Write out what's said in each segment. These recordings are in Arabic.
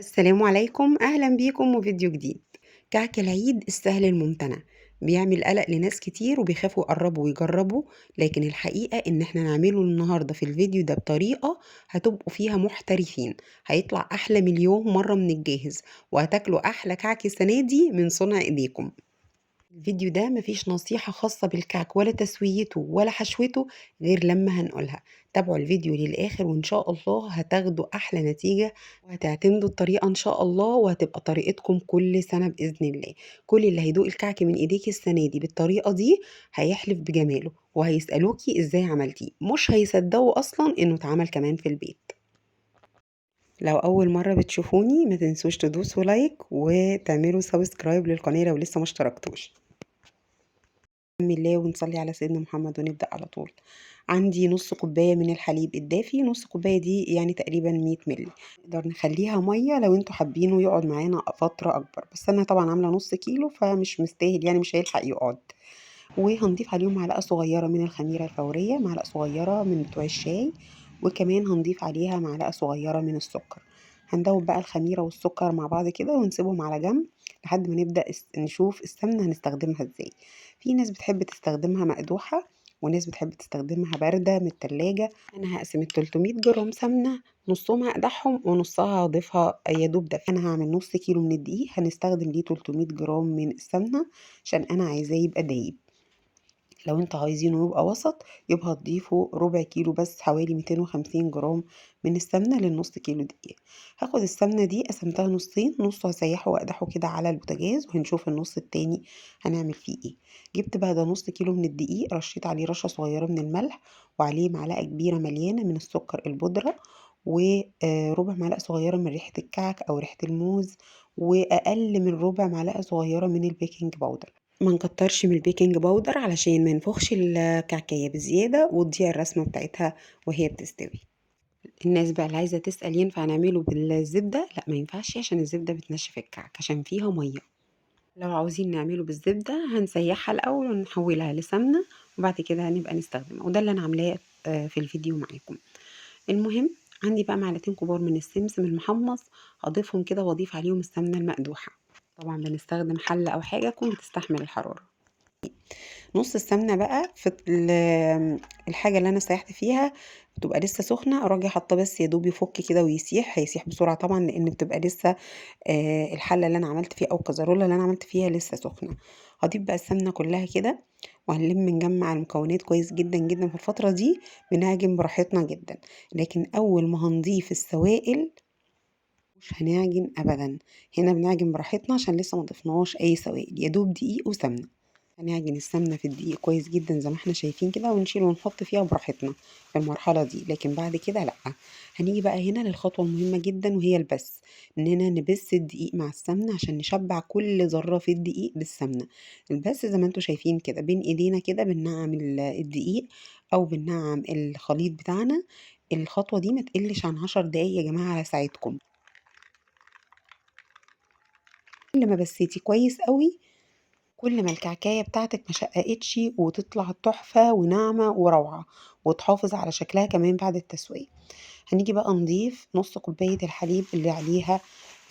السلام عليكم، أهلا بيكم وفيديو جديد. كعك العيد السهل الممتنع بيعمل قلق لناس كتير وبيخافوا يقربوا ويجربوا. لكن الحقيقة إن احنا نعمله النهاردة في الفيديو ده بطريقة هتبقوا فيها محترفين. هيطلع أحلى مليون مرة من الجاهز، وهتاكلوا أحلى كعك السنة دي من صنع إيديكم. الفيديو ده مفيش نصيحة خاصة بالكعك ولا تسويته ولا حشوته غير لما هنقولها. تابعوا الفيديو للآخر وإن شاء الله هتاخدوا أحلى نتيجة، وهتعتمدوا الطريقة إن شاء الله، وهتبقى طريقتكم كل سنة بإذن الله. كل اللي هيدوق الكعك من إيديكي السنة دي بالطريقة دي هيحلف بجماله، وهيسألوكي إزاي عملتيه، مش هيصدقوا أصلا إنه اتعمل كمان في البيت. لو أول مرة بتشوفوني ما تنسوش تدوسوا لايك وتعملوا سبسكرايب للقناة لو لسه ما اشتركتوش. بسم الله ونصلي على سيدنا محمد ونبدأ على طول. عندي نص كوباية من الحليب الدافي، نص كوباية دي يعني تقريبا 100 مللي. نقدر نخليها مية لو انتوا حابينه يقعد معانا فترة أكبر، بس أنا طبعا عاملة نص كيلو فمش مستاهل، يعني مش هيلحق يقعد. وهنضيف عليهم معلقة صغيرة من الخميرة الفورية، معلقة صغيرة من بتوع الشاي، وكمان هنضيف عليها معلقة صغيرة من السكر. هندوب بقى الخميرة والسكر مع بعض كده ونسيبهم على جنب لحد ما نبدأ نشوف السمنة هنستخدمها ازاي. في ناس بتحب تستخدمها مقدوحة، وناس بتحب تستخدمها باردة من التلاجة. أنا هقسم ال 300 جرام سمنة، نصهم هقدحهم ونصها هضيفها يا دوب ده. أنا هعمل نص كيلو من الدقيق هنستخدم ليه 300 جرام من السمنة، عشان أنا عايزاه يبقى دايب. لو انتوا عايزينه يبقى وسط يبقى هتضيفوا ربع كيلو بس، حوالي 250 جرام من السمنة للنص كيلو دقيق. هاخد السمنة دي قسمتها نصين، نص هسيحه واقدحه كده على البوتاجاز وهنشوف النص التاني هنعمل فيه ايه. جبت بقى ده نص كيلو من الدقيق، رشيت عليه رشة صغيرة من الملح، وعليه معلقة كبيرة مليانة من السكر البودرة، وربع معلقة صغيرة من ريحة الكعك أو ريحة الموز، وأقل من ربع معلقة صغيرة من البيكنج باودر. ما نكترش من البيكنج باودر علشان ما ينفخش الكعكية بزيادة وتضيع الرسمة بتاعتها وهي بتستوي. الناس بقى اللي عايزة تسأل ينفع نعمله بالزبدة؟ لا، ما ينفعش، عشان الزبدة بتنشف الكعك عشان فيها مية. لو عاوزين نعمله بالزبدة هنسيحها الأول ونحولها لسمنة، وبعد كده هنبقى نستخدمها، وده اللي أنا عاملاه في الفيديو معاكم. المهم، عندي بقى معلقتين كبار من السمسم المحمص، هضيفهم كده واضيف عليهم السمنة المقدوحة. طبعا بنستخدم حلة أو حاجة تكون بتستحمل الحرارة. نص السمنة بقى في الحاجة اللي أنا سيحت فيها بتبقى لسه سخنة، أراجع حاطة بس يا دوب يفك كده ويسيح، هيسيح بسرعة طبعا لأن بتبقى لسه الحلة اللي أنا عملت فيها أو الكزرولة اللي أنا عملت فيها لسه سخنة. هضيف بقى السمنة كلها كده، وهنلم نجمع المكونات كويس جدا جدا. في الفترة دي بنعجن براحتنا جدا، لكن أول ما هنضيف السوائل مش هنعجن أبدا. هنا بنعجن براحتنا عشان لسه ما ضفناش أي سوائل، يا دوب دقيق وسمنة. هنعجن السمنة في الدقيق كويس جدا زي ما احنا شايفين كده، ونشيل ونحط فيها براحتنا في المرحلة دي، لكن بعد كده لأ. هنيجي بقى هنا للخطوة المهمة جدا وهي البس. اننا نبس الدقيق مع السمنة عشان نشبع كل ذرة في الدقيق بالسمنة. البس زي ما انتوا شايفين كده بين ايدينا كده بننعم الدقيق او بننعم الخليط بتاعنا. الخطوة دي ما تقلش عن 10 دقايق يا جماعة على ساعتكم. كل ما بسيتي كويس قوي، كل ما الكعكاية بتاعتك ما شققتش وتطلع تحفة وناعمة وروعة، وتحافظ على شكلها كمان بعد التسوية. هنيجي بقى نضيف نص كوباية الحليب اللي عليها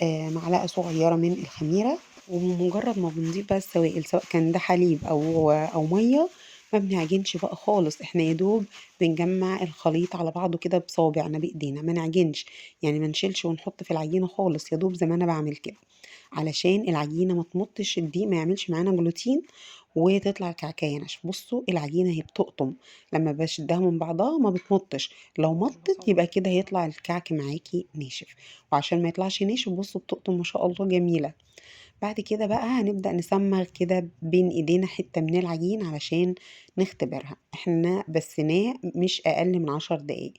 معلقة صغيرة من الخميرة. ومجرد ما بنضيف بقى السوائل سواء كان ده حليب او مية، ما بنعجنش بقى خالص. احنا يا دوب بنجمع الخليط على بعضه كده بصوابعنا بايدينا، ما نعجنش، يعني ما نشيلش ونحط في العجينة خالص، يا دوب زي ما انا بعمل كده، علشان العجينة ما تمطش، الدقيق ما يعملش معانا جلوتين وتطلع الكعكاية ناشفة. بصوا العجينة هي بتقطم، لما بشدها من بعضها ما بتمطش، لو مطت يبقى كده هيطلع الكعك معاكي ناشف. وعشان ما يطلعش ناشف بصوا بتقطم ما شاء الله جميلة. بعد كده بقى هنبدأ نسمغ كده بين ايدينا حتة من العجين علشان نختبرها. احنا بسناه مش اقل من 10 دقايق،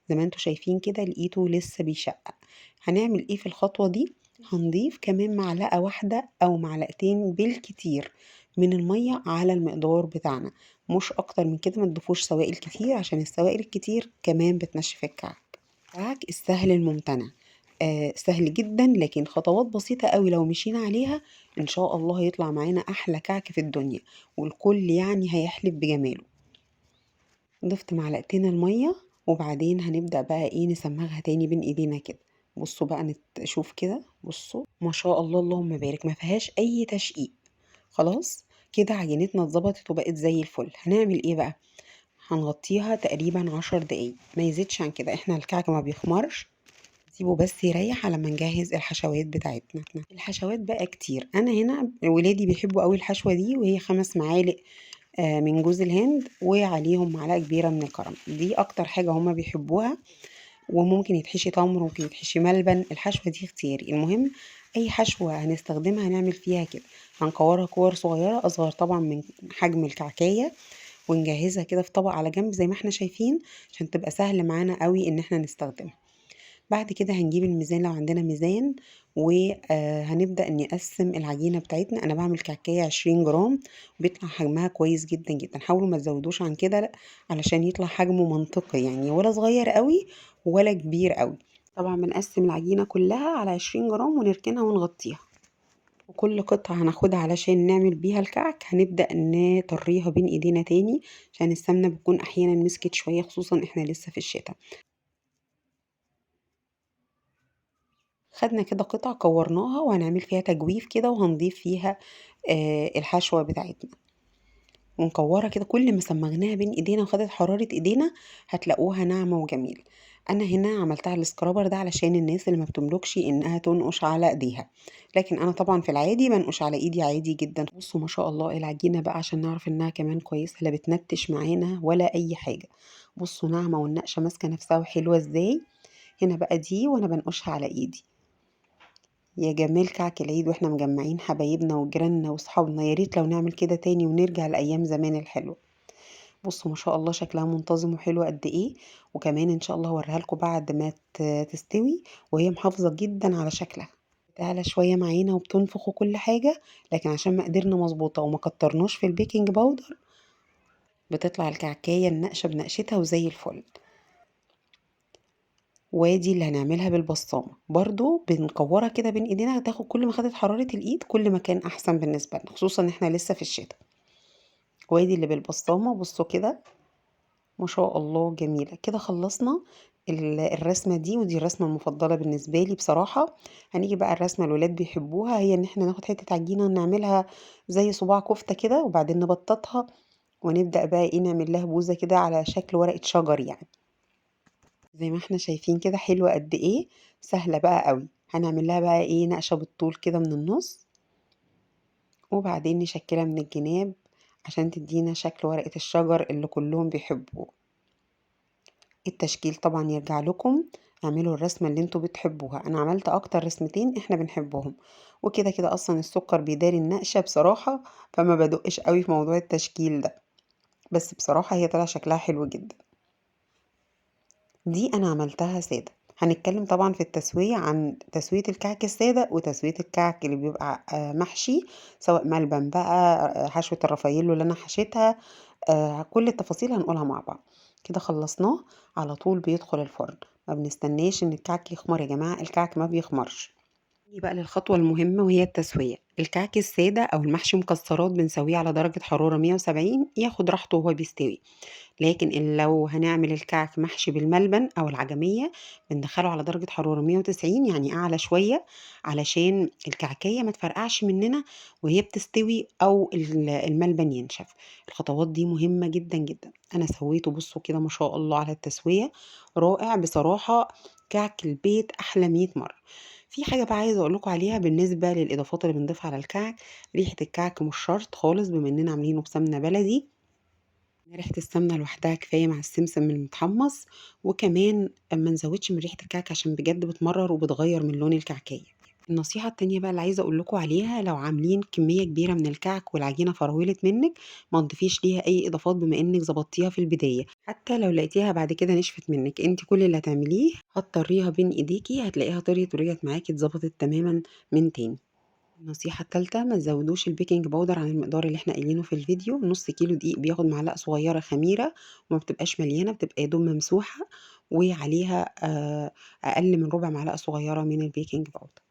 زي ما انتوا شايفين كده لقيته لسه بيشقق. هنعمل ايه في الخطوة دي؟ هنضيف كمان معلقة واحدة او معلقتين بالكتير من المية على المقدار بتاعنا، مش اكتر من كده. ما تضيفوش سوائل كتير عشان السوائل الكتير كمان بتنشف الكعك. الكعك السهل الممتنع، سهل جدا، لكن خطوات بسيطة قوي لو مشينا عليها ان شاء الله هيطلع معانا احلى كعك في الدنيا، والكل يعني هيحلف بجماله. ضفت معلقتين المية، وبعدين هنبدأ بقى ايه نسمغها تاني بين ايدينا كده. بصوا بقى شوف كده، بصوا ما شاء الله اللهم بارك، ما فيهاش اي تشقيق. خلاص كده عجينتنا اتظبطت وبقت زي الفل. هنعمل ايه بقى؟ هنغطيها تقريبا 10 دقايق، ما يزيدش عن كده. احنا الكعك ما بيخمرش، سيبه بس يريح على ما نجهز الحشوات بتاعتنا. الحشوات بقى كتير، انا هنا ولادي بيحبوا قوي الحشوه دي، وهي 5 معالق من جوز الهند وعليهم معلقه كبيره من الكرم. دي اكتر حاجه هما بيحبوها. وممكن يتحشي تمر، ممكن يتحشي ملبن، الحشوه دي اختياري. المهم اي حشوه هنستخدمها هنعمل فيها كده. هنكورها كور صغيره، اصغر طبعا من حجم الكعكيه، ونجهزها كده في طبق على جنب زي ما احنا شايفين، عشان تبقى سهل معانا قوي ان احنا نستخدمها. بعد كده هنجيب الميزان لو عندنا ميزان، وهنبدأ نقسم العجينة بتاعتنا. أنا بعمل كعكية 20 جرام، بيطلع حجمها كويس جدا جدا. حاولوا ما تزودوش عن كده، لأ، علشان يطلع حجمه منطقي، يعني ولا صغير قوي ولا كبير قوي. طبعا بنقسم العجينة كلها على 20 جرام ونركنها ونغطيها. وكل قطعة هناخدها علشان نعمل بيها الكعك هنبدأ نطريها بين ايدينا تاني، عشان السمنة بتكون احيانا مسكت شوية، خصوصا احنا لسه في الشتاء. خدنا كده قطع كورناها وهنعمل فيها تجويف كده، وهنضيف فيها الحشوة بتاعتنا، ونكورها كده. كل ما سمغناها بين ايدينا وخدت حرارة ايدينا هتلاقوها ناعمة وجميلة. انا هنا عملتها على السكرابر ده علشان الناس اللي ما بتملكش انها تنقش على ايديها، لكن انا طبعا في العادي بنقش على ايدي عادي جدا. بصوا ما شاء الله العجينة بقى، عشان نعرف انها كمان كويسة، لا بتنتش معانا ولا اي حاجة. بصوا ناعمة والنقشة ماسكة نفسها وحلوة ازاي. هنا بقى دي وانا بنقشها على ايدي. يا جمال كعك العيد واحنا مجمعين حبايبنا وجيراننا واصحابنا، يا ريت لو نعمل كده تاني ونرجع لايام زمان الحلوه. بصوا ما شاء الله شكلها منتظم وحلو قد ايه. وكمان ان شاء الله هوريها لكم بعد ما تستوي وهي محافظه جدا على شكلها. تعلى شويه معانا وبتنفخ وكل حاجه، لكن عشان مقدرنا مظبوطه وما كترناش في البيكنج باودر، بتطلع الكعكايه النقشه بنقشتها وزي الفل. وادي اللي هنعملها بالبسطامة، برضو بنكورها كده بين ايدينا، هتاخد كل ما خدت حرارة الايد كل ما كان احسن بالنسبة لنا، خصوصا ان احنا لسه في الشتاء. وادي اللي بالبسطامة، بصوا كده ما شاء الله جميلة. كده خلصنا الرسمة دي، ودي الرسمة المفضلة بالنسبة لي بصراحة. هنيجي بقى الرسمة الولاد بيحبوها، هي ان احنا ناخد حتة عجينة نعملها زي صباع كفتة كده، وبعدين نبططها ونبدأ بقى ايه نعمل لها بوزة كده على شكل ورقة شجر يعني. زي ما احنا شايفين كده حلوة قد ايه. سهلة بقى قوي. هنعمل لها بقى ايه نقشة بالطول كده من النص، وبعدين نشكلها من الجناب عشان تدينا شكل ورقة الشجر اللي كلهم بيحبوه. التشكيل طبعا يرجع لكم، اعملوا الرسمة اللي انتوا بتحبوها. انا عملت اكتر رسمتين احنا بنحبهم، وكده كده اصلا السكر بيداري النقشة بصراحة، فما بدقش قوي في موضوع التشكيل ده. بس بصراحة هي طلع شكلها حلو جدا. دي انا عملتها سادة. هنتكلم طبعا في التسوية عن تسوية الكعك السادة وتسوية الكعك اللي بيبقى محشي، سواء ملبن بقى، حشوة الرفايلو اللي انا حشيتها. كل التفاصيل هنقولها مع بعض. كده خلصناه، على طول بيدخل الفرن. ما بنستناش ان الكعك يخمر يا جماعة، الكعك ما بيخمرش. نيجي بقى للخطوة المهمة وهي التسوية. الكعك السادة أو المحشي مكسرات بنسويه على درجة حرارة 170، ياخد راحته وهو بيستوي. لكن لو هنعمل الكعك محشي بالملبن أو العجمية، بندخله على درجة حرارة 190، يعني أعلى شوية، علشان الكعكية ما تفرقعش مننا وهي بتستوي أو الملبن ينشف. الخطوات دي مهمة جدا جدا. أنا سويته، بصوا كده ما شاء الله على التسوية، رائع بصراحة. كعك البيت أحلى 100 مرة. في حاجة بقى عايزة أقول لكم عليها بالنسبة للإضافات اللي بنضيفها على الكعك. ريحة الكعك مش شرط خالص، بما إننا عاملينه بسمنة بلدي، ريحة السمنة لوحدها كفاية مع السمسم المتحمص. وكمان ما نزودش من ريحة الكعك عشان بجد بتمرر وبتغير من لون الكعكية. النصيحة التانية بقى اللي عايزة اقول لكم عليها، لو عاملين كمية كبيرة من الكعك والعجينة فرولت منك، ما تضيفيش ليها اي اضافات بما انك ظبطتيها في البداية. حتى لو لقيتيها بعد كده نشفت منك، انت كل اللي هتعمليه هتطريها بين ايديكي، هتلاقيها طريت ورجعت معاكي اتظبطت تماما من تاني. النصيحة التالتة، ما تزودوش البيكنج باودر عن المقدار اللي احنا قايلينه في الفيديو. نص كيلو دقيق بياخد معلقة صغيرة خميرة، وما بتبقاش مليانة، بتبقى يا دوب ممسوحة، وعليها أقل من ربع معلقة صغيرة من البيكنج باودر.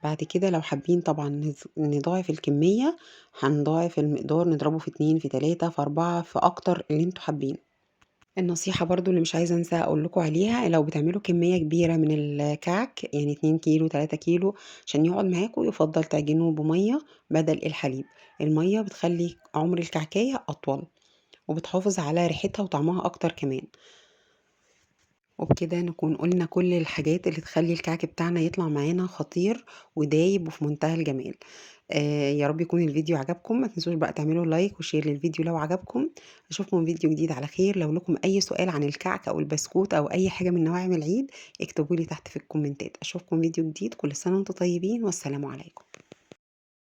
بعد كده لو حابين طبعا نضاعف الكمية، هنضاعف المقدار، نضربه في 2 في 3 في 4 في أكتر اللي انتوا حابين. النصيحة برضه اللي مش عايزة أنسى أقول لكم عليها، لو بتعملوا كمية كبيرة من الكعك، يعني 2 كيلو، 3 كيلو، عشان يقعد معاكم يُفضّل تعجنوه بمَيّة بدل الحليب. المَيّة بتخلّي عُمر الكعكاية أطول، وبتحافظ على ريحتها وطعمها أكتر كمان. وبكده نكون قُلنا كل الحاجات اللي تخلّي الكعك بتاعنا يطلع معانا خطير ودايب وفي منتهى الجمال. يا رب يكون الفيديو عجبكم، ما تنسوش بقى تعملوا لايك وشير للفيديو لو عجبكم. أشوفكم في فيديو جديد على خير. لو لكم أي سؤال عن الكعك أو البسكوت أو أي حاجة من نواعم العيد، اكتبوا لي تحت في الكومنتات. أشوفكم فيديو جديد، كل سنة وأنتم طيبين والسلام عليكم.